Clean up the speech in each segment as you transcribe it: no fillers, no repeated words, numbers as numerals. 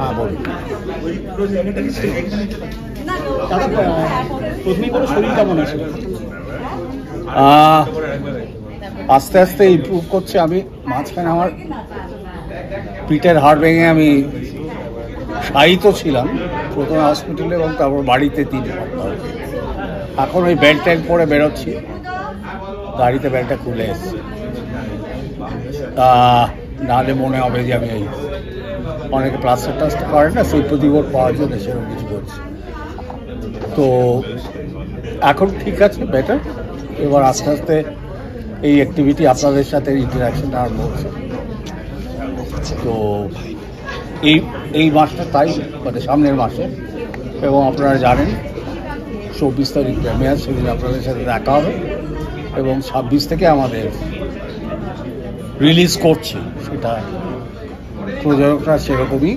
হ্যাঁ বলুন। দাদা প্রথমেই বলো শরীর কেমন আছে? আস্তে আস্তে ইমপ্রুভ করছে। আমি মাঝখানে আমার পিঠের হাড় ভেঙে আমি শায়িত ছিলাম প্রথমে হসপিটালে এবং তারপর বাড়িতে 3 সপ্তাহ। এখন ওই বেল্ট টেল্ট পরে বেরোচ্ছি, গাড়িতে বেল্টটা খুলে এসছি, নাহলে মনে হবে যে আমি অনেকে প্লাস্টার টাস্টার করে না সিম্পথি ভোট পাওয়ার জন্য সেরকম কিছু করছি। তো এখন ঠিক আছে, বেটার। এবার আস্তে আস্তে এই অ্যাক্টিভিটি আপনাদের সাথে ইন্টারাকশনটা আরম্ভ হচ্ছে। তো এই মাসটা তাই, মানে সামনের মাসে, এবং আপনারা জানেন 24 তারিখ প্রিমিয়ার, সেদিন আপনাদের সাথে দেখা হবে এবং 26 থেকে আমাদের রিলিজ করছি। সেটা প্রযোজকরা সেরকমই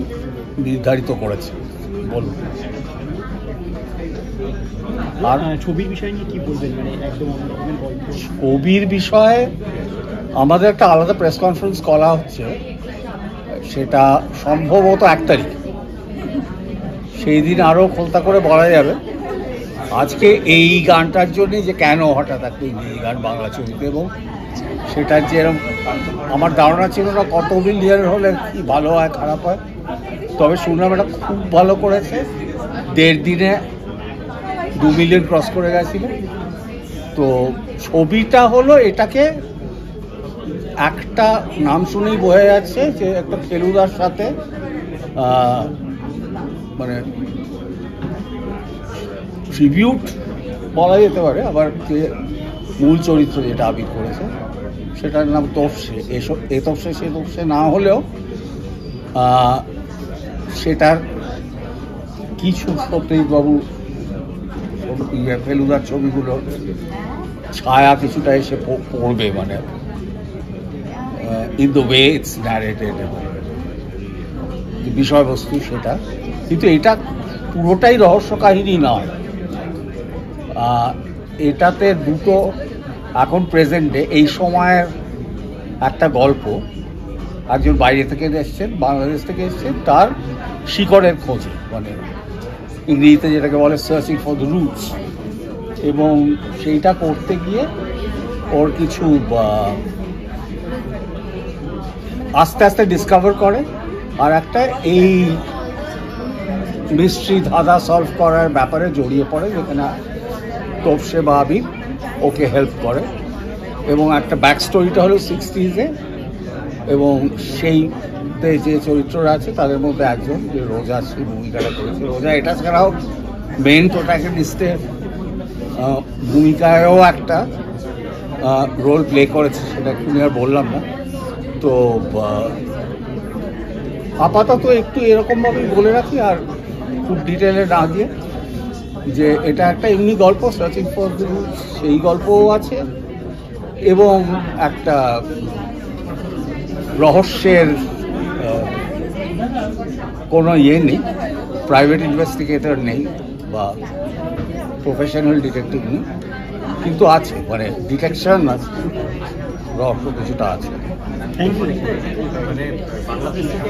নির্ধারিত করেছে। বলুন। আর ছবির বিষয় নিয়ে কি বলবেন? মানে একদম ছবির বিষয়ে আমাদের একটা আলাদা প্রেস কনফারেন্স করা হচ্ছে, সেটা সম্ভবত 1 তারিখ। সেই দিন আরও খোলতা করে বলা যাবে। আজকে এই গানটার জন্যে যে কেন হঠাৎ একটা ইংরেজি গান বাংলা ছবিতে, এবং সেটার যে এরকম আমার ধারণা ছিল না কত মিলিয়ন হলে কি ভালো হয় খারাপ হয়, তবে শুনলাম এটা খুব ভালো করেছে। 1.5 দিনে 2 মিলিয়ন ক্রস করে গেছিল। তো ছবিটা হলো, এটাকে একটা নাম শুনেই বোঝা যাচ্ছে যে একটা ফেলুদার সাথে মানে ট্রিবিউট বলা যেতে পারে। আবার যে মূল চরিত্র যেটা আবির করেছে সেটার নাম তফসে। এ তফসে সে তফসে না হলেও সেটার কিছু সত্যজিৎবাবু ফেলুদার ছবিগুলো ছায়া কিছুটা এসে পড়বে, মানে in the way it's narrated এবং বিষয়বস্তু সেটা। কিন্তু এটা পুরোটাই রহস্য কাহিনী নয়। এটাতে দুটো এখন প্রেজেন্টে এই সময়ের একটা গল্প, একজন বাইরে থেকে এসছেন, বাংলাদেশ থেকে এসছেন, তার শিকড়ের খোঁজে, মানে ইংরেজিতে যেটাকে বলে সার্চিং ফর দ্য রুটস, এবং সেইটা করতে গিয়ে ওর কিছু আস্তে আস্তে ডিসকভার করে। আর একটা এই মিস্ট্রি ধাঁধা সলভ করার ব্যাপারে জড়িয়ে পড়ে, যেখানে তফসে বা আবির ওকে হেল্প করে। এবং একটা ব্যাক স্টোরিটা হলো 60s এবং সেইতে যে চরিত্ররা আছে তাদের মধ্যে একজন যে রোজা সেই ভূমিকাটা করেছে। রোজা এটা ছাড়াও মেন প্রোটাগনিস্টের ভূমিকায়ও একটা রোল প্লে করেছে, সেটা তুমি আর বললাম না। তো আপাতত একটু এরকমভাবেই বলে রাখি, আর খুব ডিটেলে না দিয়ে, যে এটা একটা এমনি গল্প, সার্চিং ফর দ্য রুটস সেই গল্পও আছে, এবং একটা রহস্যের কোনো নেই, প্রাইভেট ইনভেস্টিগেটর নেই বা প্রফেশনাল ডিটেকটিভ নেই, কিন্তু আছে, মানে ডিটেকশন আছে, রহস্য কিছুটা আছে। মানে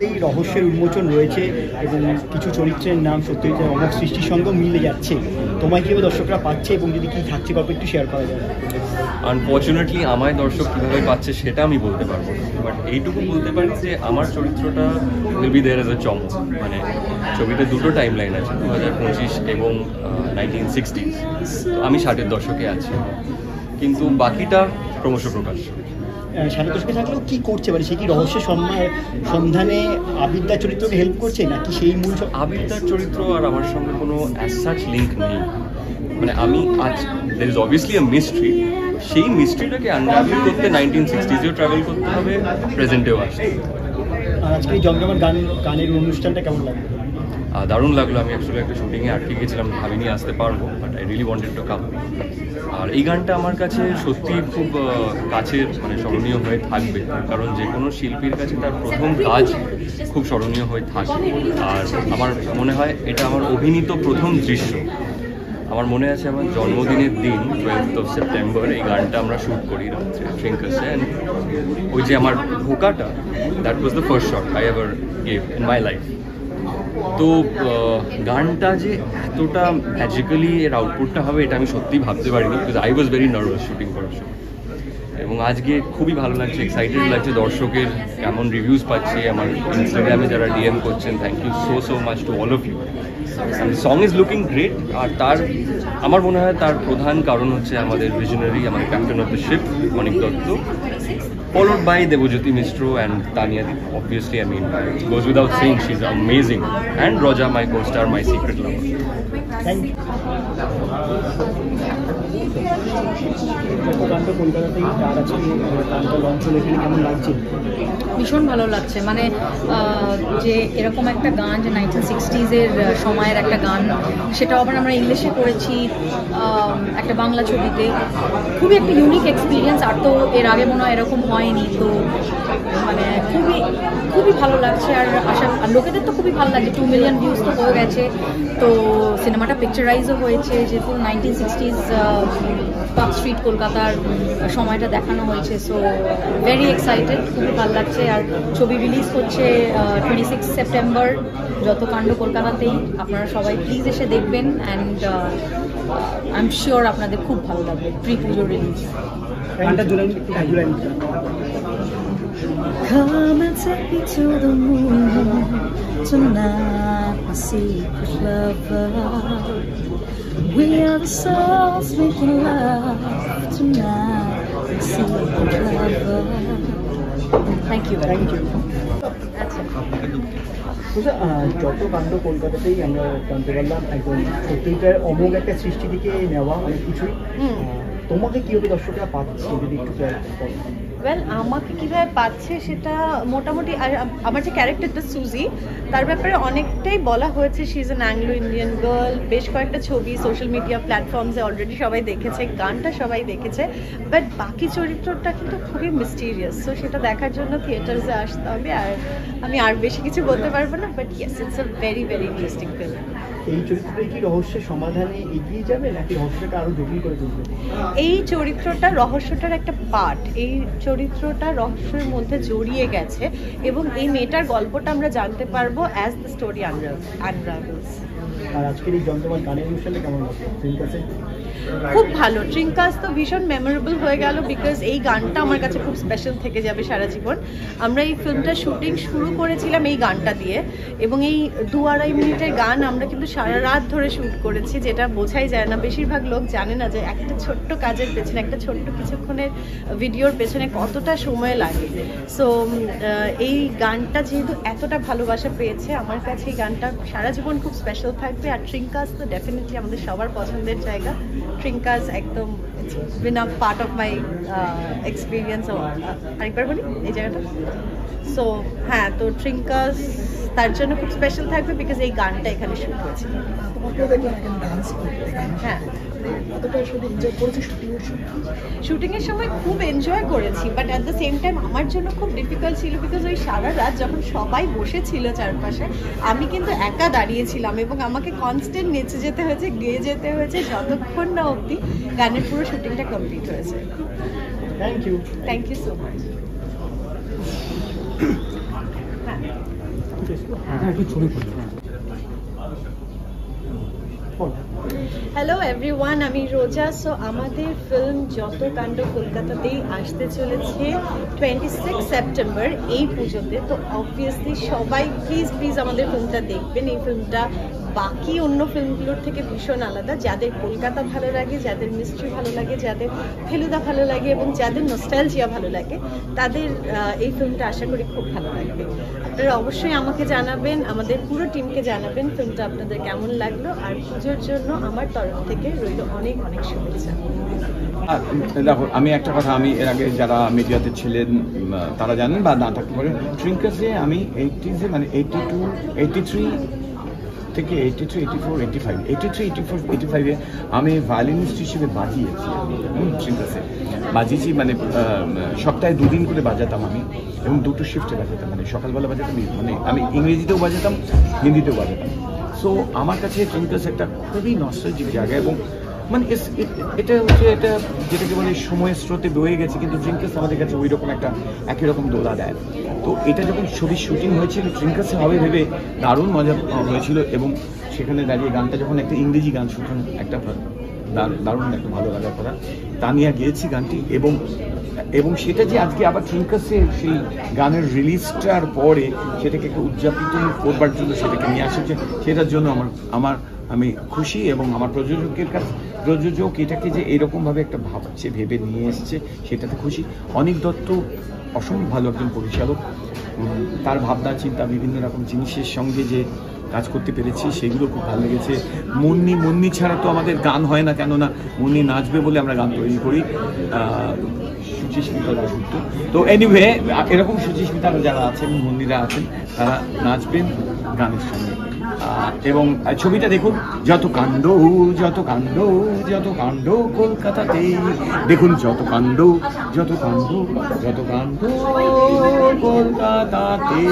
এই রহস্যের উন্মোচন রয়েছে এবং কিছু চরিত্রের নাম সত্যি অমর সৃষ্টির সঙ্গেও মিলে যাচ্ছে। তোমায় কীভাবে দর্শকরা পাচ্ছে এবং যদি কী থাকছে গল্প একটু শেয়ার করা যায়? আনফর্চুনেটলি আমায় দর্শক কীভাবে পাচ্ছে সেটা আমি বলতে পারবো না, বাট এইটুকু বলতে পারি যে আমার চরিত্রটা will be there as a চমক। মানে ছবিতে দুটো টাইম লাইন আছে, 2025 এবং 1960s। তো আমি 60-এর দশকে আছি, কিন্তু বাকিটা ক্রমশ প্রকাশ্য। 60-এর দশকে থাকলেও কী করছে, মানে সে কি রহস্যের সন্ধানে আবিদ্যার চরিত্রকে হেল্প করছে, নাকি সেই মূল আবিদ্যার চরিত্র আর আমার সঙ্গে কোনো অ্যাজ সাচ লিঙ্ক নেই। মানে আমি আজ there is obviously a mystery, সেই মিস্ট্রিটাকে আনরাভেল করতে 1960s-এও ট্রাভেল করতে হবে, প্রেজেন্টেও আসতে। আর আজকে এই জমজমাট গানের অনুষ্ঠানটা কেমন লাগলো? দারুণ লাগলো। আমি অ্যাকচুয়ালি একটা শুটিংয়ে আটকে গেছিলাম, ভাবিনি আসতে পারবো, but I really wanted to come. আর এই গানটা আমার কাছে সত্যি খুব কাছের, মানে স্মরণীয় হয়ে থাকবে, কারণ যে কোনো শিল্পীর কাছে তার প্রথম কাজ খুব স্মরণীয় হয়ে থাকে। আর আমার মনে হয় এটা আমার অভিনীত প্রথম দৃশ্য। আমার মনে আছে আমার জন্মদিনের দিন 12th সেপ্টেম্বর এই গানটা আমরা শ্যুট করি রাত্রে ট্রিঙ্কাসে, অ্যান্ড ওই যে আমার ঢোকাটা, that was the first shot I ever gave in my life. তো গানটা যে এতটা ম্যাজিক্যালি এর আউটপুটটা হবে এটা আমি সত্যিই ভাবতে পারিনি, because I was very nervous shooting করার সময়। এবং আজকে খুবই ভালো লাগছে, এক্সাইটেড লাগছে, দর্শকের কেমন রিভিউজ পাচ্ছি, আমার ইনস্টাগ্রামে যারা ডিএম করছেন, thank you so much to all of you. Song is looking great. আর তার আমার মনে হয় তার প্রধান কারণ হচ্ছে আমাদের ভিশনারি, আমাদের captain of the ship Anik Dutta, followed by Devojyoti Mistro and Tanya Deep. Obviously, I mean, it goes without saying, she's amazing. And Roja, my co-star, my secret lover. Thank you. যতকাণ্ড কলকাতাতেই তার আজকে গানটা launch হলে কেমন লাগছে? ভীষণ ভালো লাগছে, মানে যে এরকম একটা গান যে 1960s সময়ের একটা গান, সেটাও আবার আমরা ইংলিশে করেছি একটা বাংলা ছবিতে, খুবই একটা ইউনিক এক্সপিরিয়েন্স। আর তো এর আগে মনে হয় এরকম হয়নি, তো মানে খুবই ভালো লাগছে। আর লোকেদের তো খুবই ভালো লাগছে, 2 মিলিয়ন ভিউজ তো হয়ে গেছে। তো সিনেমাটা পিকচারাইজও হয়েছে, যেহেতু 1960s পার্ক স্ট্রিট কলকাতার সময়টা দেখানো হয়েছে। সো ভেরি এক্সাইটেড, খুবই ভালো লাগছে। আর ছবি রিলিজ হচ্ছে 26 সেপ্টেম্বর যত কাণ্ড কলকাতাতেই। আপনারা সবাই প্লিজ এসে দেখবেন, অ্যান্ড আই এম শিওর আপনাদের খুব ভালো লাগবে। Pre Puja release. Come and take me to the moon tonight, my secret lover. We are the souls making love tonight, my secret lover. Thank you. Thank you. That's it. যত কাণ্ড কলকাতাতেই আমরা জানতে পারলাম একদম সত্যিকার অমোঘ একটা সৃষ্টি দিকে নেওয়া অনেক কিছুই। তোমাকে কীভাবে দর্শকরা পাচ্ছে যদি একটু ওয়েল, আমাকে কীভাবে পাচ্ছে সেটা মোটামুটি, আর আমার যে ক্যারেক্টারটা সুজি, তার ব্যাপারে অনেকটাই বলা হয়েছে। She is an Anglo Indian girl. বেশ কয়েকটা ছবি সোশ্যাল মিডিয়া প্ল্যাটফর্মসে অলরেডি সবাই দেখেছে, গানটা সবাই দেখেছে, বাট বাকি চরিত্রটা কিন্তু খুবই মিস্টিরিয়াস। সো সেটা দেখার জন্য থিয়েটার্সে আসতে হবে। আর আমি আর বেশি কিছু বলতে পারবো না, but yes, it's a very very interesting film. এই চরিত্রটাই কি রহস্যের সমাধানে এগিয়ে যাবে নাকি রহস্যটা আরো জটিল করে তুলবে? এই চরিত্রটা রহস্যটার একটা পার্ট, এই চরিত্রটা রহস্যের মধ্যে জড়িয়ে গেছে, এবং এই মেয়েটার গল্পটা আমরা জানতে পারবো অ্যাজ দ্য স্টোরি আনরাভেলস। আর আজকের এই জমজমাট গানের অনুষ্ঠানটা কেমন লাগছে? খুব ভালো। ট্রিঙ্কাস তো ভীষণ মেমোরেবল হয়ে গেল, বিকজ এই গানটা আমার কাছে খুব স্পেশাল থেকে যাবে সারা জীবন। আমরা এই ফিল্মটা শুটিং শুরু করেছিলাম এই গানটা দিয়ে, এবং এই 2-2.5 মিনিটের গান আমরা কিন্তু সারা রাত ধরে শ্যুট করেছি, যেটা বোঝাই যায় না। বেশিরভাগ লোক জানে না যে একটা ছোট্ট কাজের পেছনে, একটা ছোট্ট কিছুক্ষণের ভিডিওর পেছনে কতটা সময় লাগে। সো এই গানটা যেহেতু এতটা ভালোবাসা পেয়েছে, আমার কাছে এই গানটা সারা জীবন খুব স্পেশাল থাকবে। আর ট্রিঙ্কাস তো ডেফিনেটলি আমাদের সবার পছন্দের জায়গা। ট্রিঙ্কাস একদম been a part of my experience. আরেকবার বলি এই জায়গাটা। সো হ্যাঁ, তো ট্রিঙ্কাস তার জন্য খুব স্পেশাল থাকবে, বিকজ এই গানটা এখানে শুট হয়েছে। হ্যাঁ, শুটিংয়ের সময় খুব এনজয় করেছি, but at the same time আমার জন্য খুব ডিফিকাল্ট ছিল, বিকজ ওই সারা রাত যখন সবাই বসেছিল চারপাশে, আমি কিন্তু একা দাঁড়িয়েছিলাম, এবং আমাকে কনস্ট্যান্ট নেচে যেতে হয়েছে, গেয়ে যেতে হয়েছে, যতক্ষণ না অবধি গানের পুরো শুটিংটা কমপ্লিট হয়েছে। Thank you. Thank you so much. Hello everyone, আমি রোজা। সো আমাদের ফিল্ম যত কাণ্ড কলকাতাতেই আসতে চলেছে 26 সেপ্টেম্বর এই পুজোতে। তো অবভিয়াসলি সবাই প্লিজ আমাদের ফিল্মটা দেখবেন। এই ফিল্মটা বাকি অন্য ফিল্মগুলোর থেকে ভীষণ আলাদা। যাদের কলকাতা ভালো লাগে, যাদের মিস্ট্রি ভালো লাগে, যাদের ফেলুদা ভালো লাগে, এবং যাদের নস্টালজিয়া ভালো লাগে, তাদের এই ফিল্মটা আশা করি খুব ভালো লাগবে। আপনারা অবশ্যই আমাকে জানাবেন, আমাদের পুরো টিমকে জানাবেন ফিল্মটা আপনাদের কেমন লাগলো। আর পুজোর জন্য আমার তরফ থেকে রইল অনেক অনেক শুভেচ্ছা। দেখো, আমি একটা কথা, আমি এর আগে যারা মিডিয়াতে ছিলেন তারা জানেন বা না থাকতে পারেন, ট্রিঙ্কাসে আমি 80s মানে 82, 83 থেকে 83, 84, 85, 83, 84, 85-এ আমি ভায়োলিনিস্ট হিসেবে বাজিয়েছি। ট্রিঙ্কাসে বাজিয়েছি, মানে সপ্তাহে 2 দিন করে বাজাতাম আমি, এবং 2টো শিফটে বাজাতাম। মানে সকালবেলা বাজাতাম, মানে আমি ইংরেজিতেও বাজাতাম, হিন্দিতেও বাজাতাম। সো আমার কাছে ট্রিঙ্কাস একটা খুবই নস্টালজিক জায়গা, এবং মানে এটা হচ্ছে এটা যেটাকে বলে সময়ের স্রোতে বয়ে গেছে, কিন্তু ট্রিঙ্কাস আমাদের কাছে ওই রকম একটা একই রকম দোলা দেয়। তো এটা যখন ছবির শুটিং হয়েছিল ট্রিঙ্কাসে হবে ভেবে দারুণ মজা হয়েছিল, এবং সেখানে দাঁড়িয়ে গানটা যখন একটা ইংরেজি গান, সুতরাং একটা দারুণ একটা ভালো লাগার কথা তানিয়া গেয়েছি গানটি, এবং সেটা যে আজকে আবার ট্রিঙ্কাসে সেই গানের রিলিজটার পরে সেটাকে একটা উদযাপিত করবার জন্য সেটাকে নিয়ে আসছে, সেটার জন্য আমি খুশি। এবং আমার প্রযোজক এটাকে যে এরকমভাবে একটা ভাবছে, ভেবে নিয়ে এসছে, সেটাতে খুশি। অনিক দত্ত অসম্ভব ভালো একজন পরিচালক, তার ভাবনা চিন্তা বিভিন্ন রকম জিনিসের সঙ্গে যে কাজ করতে পেরেছি সেগুলো খুব ভালো লেগেছে। মুন্নি ছাড়া তো আমাদের গান হয় না, কেননা মুন্নি নাচবে বলে আমরা গান তৈরি করি, সুচিস্মিতা দাসগুপ্ত। তো এনিওয়ে এরকম সুচিস্মিতারা যারা আছেন, মুন্নিরা আছেন, তারা নাচবেন গানের সঙ্গে। এবং ছবিটা দেখুন, যত কাণ্ড যত কাণ্ড যত কাণ্ড কলকাতাতে, দেখুন যত কাণ্ড যত কাণ্ড যত কাণ্ড কলকাতাতে।